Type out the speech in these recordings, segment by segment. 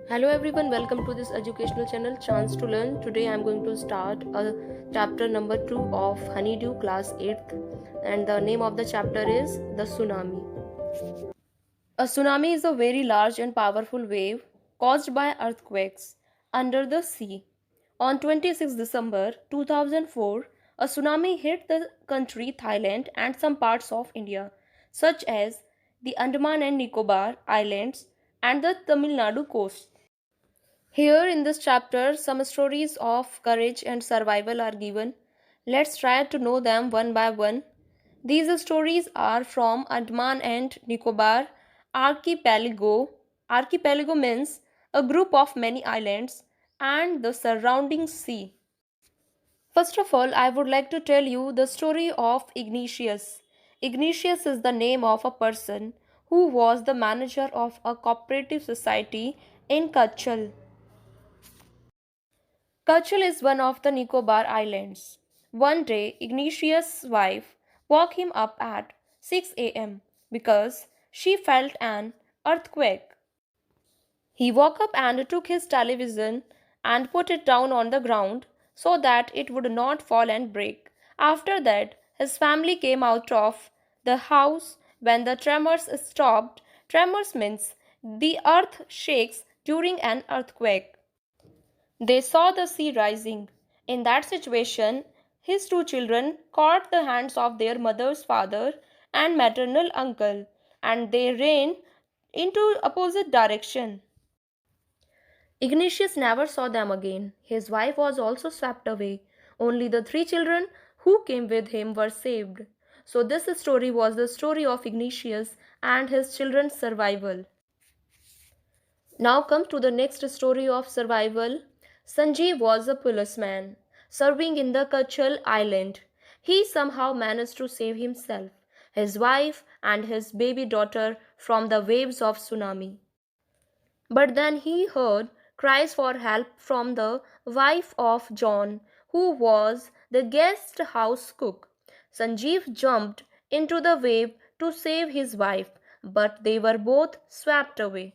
Hello everyone, welcome to this educational channel Chance to Learn. Today I am going to start a chapter number 2 of Honeydew class 8th, and the name of the chapter is The Tsunami. A tsunami is a very large and powerful wave caused by earthquakes under the sea. On 26 December 2004, a tsunami hit the country Thailand and some parts of India, such as the Andaman and Nicobar Islands and the Tamil Nadu coast. Here in this chapter, some stories of courage and survival are given. Let's try to know them one by one. These stories are from Andaman and Nicobar archipelago. Archipelago means a group of many islands and the surrounding sea. First of all, I would like to tell you the story of Ignatius. Ignatius is the name of a person who was the manager of a cooperative society in Kachal. Kachal is one of the Nicobar Islands. One day, Ignatius' wife woke him up at 6 a.m. because she felt an earthquake. He woke up and took his television and put it down on the ground so that it would not fall and break. After that, his family came out of the house when the tremors stopped. Tremors means the earth shakes during an earthquake. They saw the sea rising. In that situation, his two children caught the hands of their mother's father and maternal uncle, and they ran into opposite direction. Ignatius never saw them again. His wife was also swept away. Only the three children who came with him were saved. So this story was the story of Ignatius and his children's survival. Now come to the next story of survival. Sanjeev was a policeman serving in the Kachal island. He somehow managed to save himself, his wife, and his baby daughter from the waves of tsunami. But then he heard cries for help from the wife of John, who was the guest house cook. Sanjeev jumped into the wave to save his wife, but they were both swept away.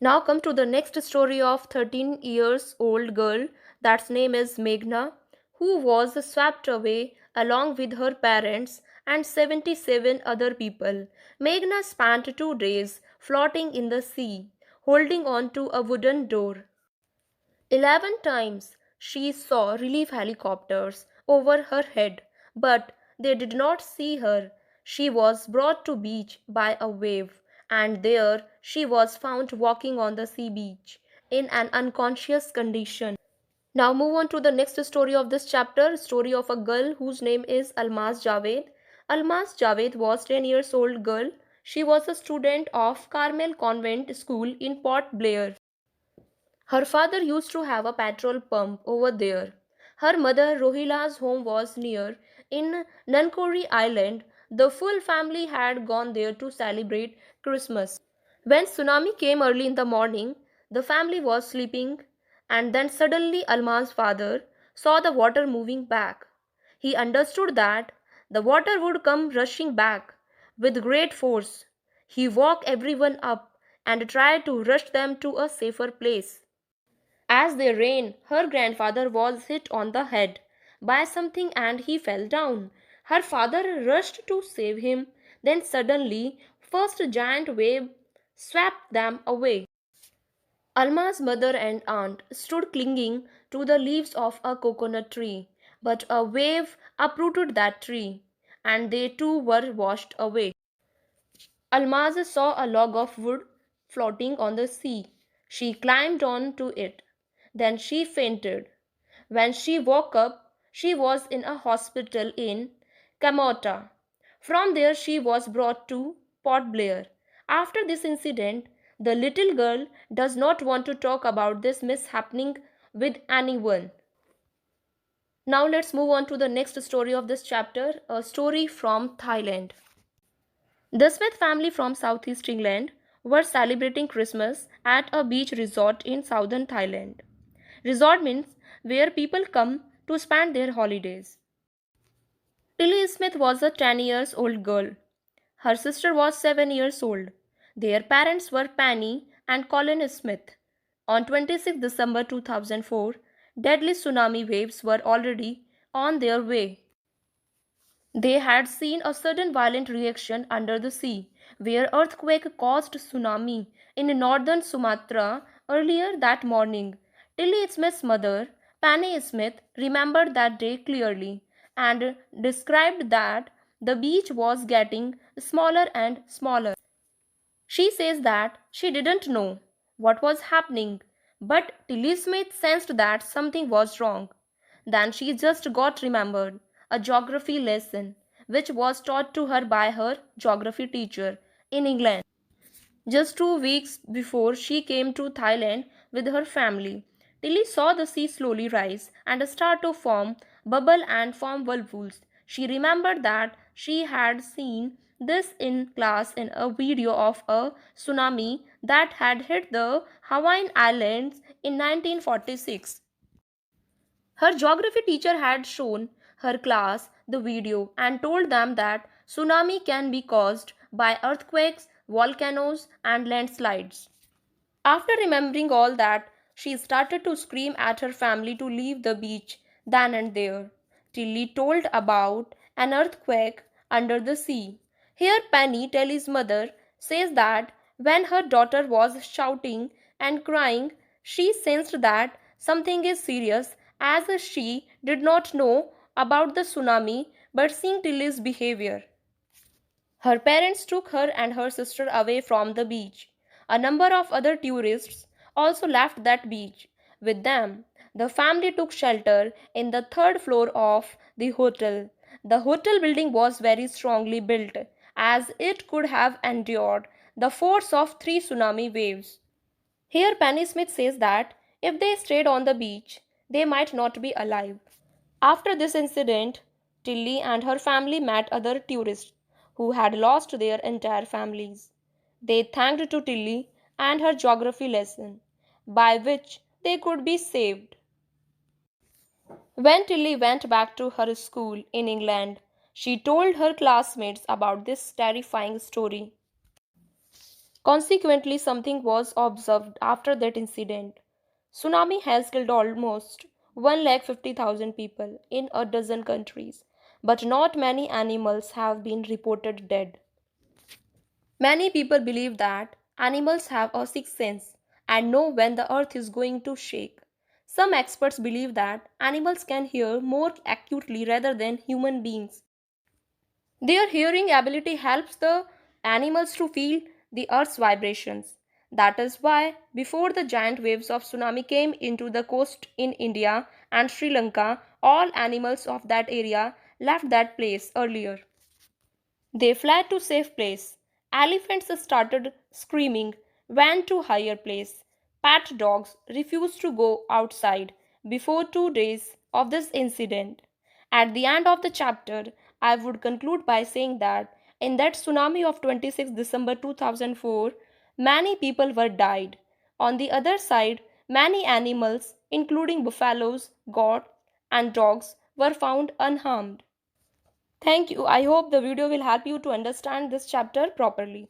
Now come to the next story of 13 years old girl that's name is Meghna, who was swept away along with her parents and 77 other people. Meghna spent 2 days floating in the sea, holding on to a wooden door. 11 times she saw relief helicopters over her head, but they did not see her. She was brought to beach by a wave, and there she was found walking on the sea beach in an unconscious condition. Now move on to the next story of this chapter, story of a girl whose name is Almaz Javed. Almaz Javed was 10 years old girl. She was a student of Carmel Convent School in Port Blair. Her father used to have a petrol pump over there. Her mother Rohila's home was near in Nankori Island. The full family had gone there to celebrate Christmas. When tsunami came early in the morning, the family was sleeping, and then suddenly Alma's father saw the water moving back. He understood that the water would come rushing back with great force. He woke everyone up and tried to rush them to a safer place. As they ran, her grandfather was hit on the head by something and he fell down. Her father rushed to save him. Then suddenly, first giant wave swept them away. Alma's mother and aunt stood clinging to the leaves of a coconut tree, but a wave uprooted that tree, and they too were washed away. Almaz saw a log of wood floating on the sea. She climbed on to it. Then she fainted. When she woke up, she was in a hospital in Kamota. From there, she was brought to Port Blair. After this incident, the little girl does not want to talk about this mishappening with anyone. Now, let's move on to the next story of this chapter, a story from Thailand. The Smith family from Southeast England were celebrating Christmas at a beach resort in southern Thailand. Resort means where people come to spend their holidays. Tilly Smith was a 10 years old girl. Her sister was 7 years old. Their parents were Penny and Colin Smith. On 26 December 2004, deadly tsunami waves were already on their way. They had seen a sudden violent reaction under the sea, where earthquake caused tsunami in northern Sumatra earlier that morning. Tilly Smith's mother, Penny Smith, remembered that day clearly and described that the beach was getting smaller and smaller. She says that she didn't know what was happening, but Tilly Smith sensed that something was wrong. Then she just got remembered a geography lesson which was taught to her by her geography teacher in England. Just 2 weeks before she came to Thailand with her family, Tilly saw the sea slowly rise and start to form bubble and form whirlpools. She remembered that she had seen this in class in a video of a tsunami that had hit the Hawaiian Islands in 1946. Her geography teacher had shown her class the video and told them that tsunami can be caused by earthquakes, volcanoes, and landslides. After remembering all that, she started to scream at her family to leave the beach then and there. Tilly told about an earthquake under the sea. Here, Penny, Tilly's mother, says that when her daughter was shouting and crying, she sensed that something is serious as she did not know about the tsunami but seeing Tilly's behavior. Her parents took her and her sister away from the beach. A number of other tourists also left that beach. With them, the family took shelter in the third floor of the hotel. The hotel building was very strongly built, as it could have endured the force of three tsunami waves. Here, Penny Smith says that if they stayed on the beach, they might not be alive. After this incident, Tilly and her family met other tourists who had lost their entire families. They thanked to Tilly and her geography lesson, by which they could be saved. When Tilly went back to her school in England, she told her classmates about this terrifying story. Consequently, something was observed after that incident. Tsunami has killed almost 150,000 people in a dozen countries, but not many animals have been reported dead. Many people believe that animals have a sixth sense and know when the earth is going to shake. Some experts believe that animals can hear more acutely rather than human beings. Their hearing ability helps the animals to feel the earth's vibrations. That is why, before the giant waves of tsunami came into the coast in India and Sri Lanka, all animals of that area left that place earlier. They fled to safe place. Elephants started screaming, went to higher place. Pet dogs refused to go outside before 2 days of this incident. At the end of the chapter, I would conclude by saying that in that tsunami of 26 December 2004, many people were died. On the other side, many animals, including buffaloes, goats, and dogs, were found unharmed. Thank you. I hope the video will help you to understand this chapter properly.